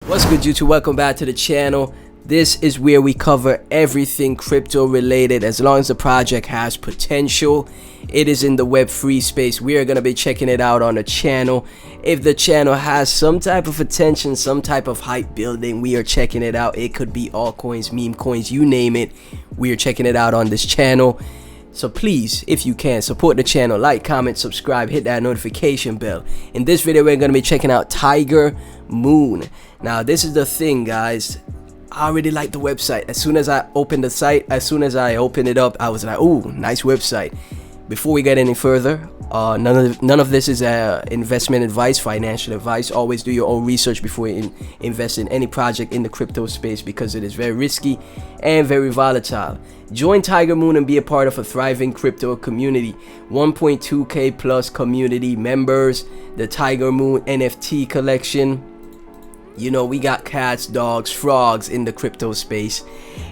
What's good, YouTube? Welcome back to the channel. This is where we cover everything crypto related. As long as the project has potential, it is in the Web3 space. We are going to be checking it out on the channel. If the channel has some type of attention, some type of hype building, we are checking it out. It could be altcoins, meme coins, you name it. We are checking it out on this channel. So please, if you can, support the channel, like, comment, subscribe, hit that notification bell. In this video, we're going to be checking out Tigermoon. Now, this is the thing, guys. I already like the website. As soon as I opened the site, as soon as I opened it up, I was like, "Ooh, nice website." Before we get any further, none of this is investment advice, financial advice. Always do your own research before you invest in any project in the crypto space, because it is very risky and very volatile. Join Tigermoon and be a part of a thriving crypto community. 1.2k plus community members. The Tigermoon NFT collection. You know, we got cats, dogs, frogs in the crypto space.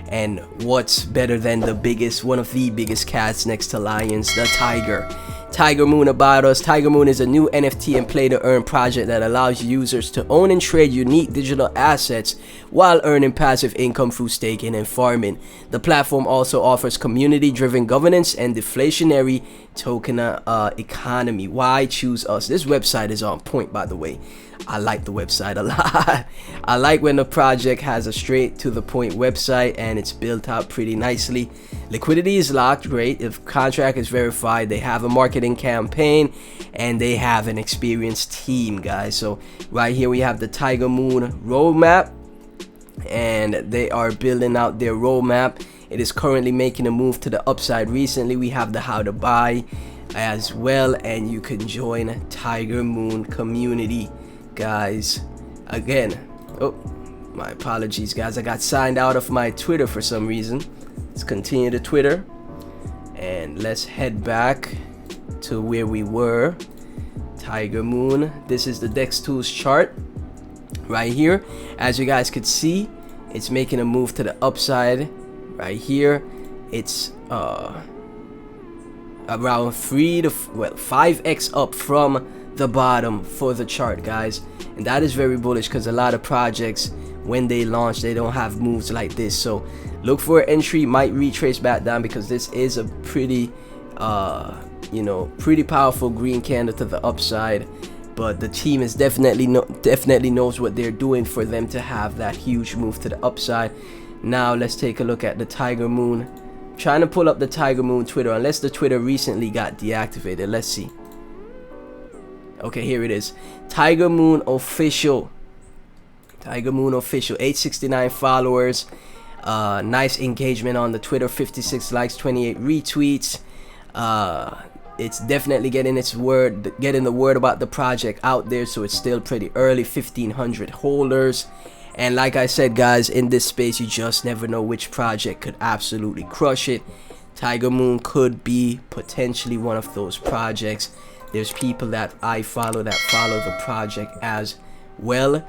And what's better than the biggest, one of the biggest cats next to lions, the tiger. Tigermoon about us. Tigermoon is a new NFT and play to earn project that allows users to own and trade unique digital assets while earning passive income through staking and farming. The platform also offers community-driven governance and deflationary token economy. Why choose us? This website is on point, by the way. I like the website a lot. I like when the project has a straight to the point website and it's built out pretty nicely. Liquidity is locked, great. If contract is verified, they have a marketing campaign and they have an experienced team, guys. So right here we have the Tigermoon roadmap, and they are building out their roadmap. It is currently making a move to the upside. Recently we have the how to buy as well, and you can join Tigermoon community, guys. Again, oh, my apologies, guys. I got signed out of my Twitter for some reason. Let's continue to Twitter and let's head back to where we were. Tigermoon. This is the Dex Tools chart right here. As you guys could see, it's making a move to the upside right here. It's around 5x up from the bottom for the chart, guys, and that is very bullish because a lot of projects, when they launch, they don't have moves like this. So look for an entry. Might retrace back down because this is a pretty pretty powerful green candle to the upside, but the team is definitely knows what they're doing for them to have that huge move to the upside. Now let's take a look at the Tigermoon. Trying to pull up the Tigermoon Twitter, unless the Twitter recently got deactivated. Let's see. Okay, here it is. Tigermoon official. Tigermoon official. 869 followers. Nice engagement on the Twitter. 56 likes, 28 retweets. It's definitely getting the word about the project out there. So it's still pretty early. 1,500 holders. And like I said, guys, in this space, you just never know which project could absolutely crush it. Tigermoon could be potentially one of those projects. There's people that I follow that follow the project as well,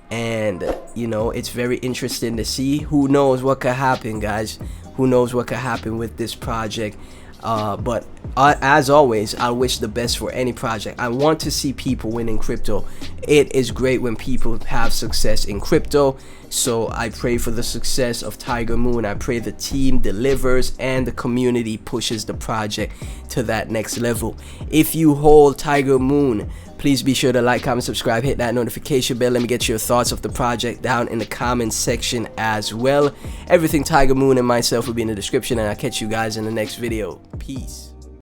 and you know, it's very interesting to see. Who knows what could happen, guys? Who knows what could happen with this project? But as always, I wish the best for any project. I want to see people win in crypto. It is great when people have success in crypto. So I pray for the success of Tigermoon. I pray the team delivers and the community pushes the project to that next level. If you hold Tigermoon, please be sure to like, comment, subscribe, hit that notification bell. Let me get your thoughts of the project down in the comment section as well. Everything Tigermoon and myself will be in the description, and I'll catch you guys in the next video. Peace.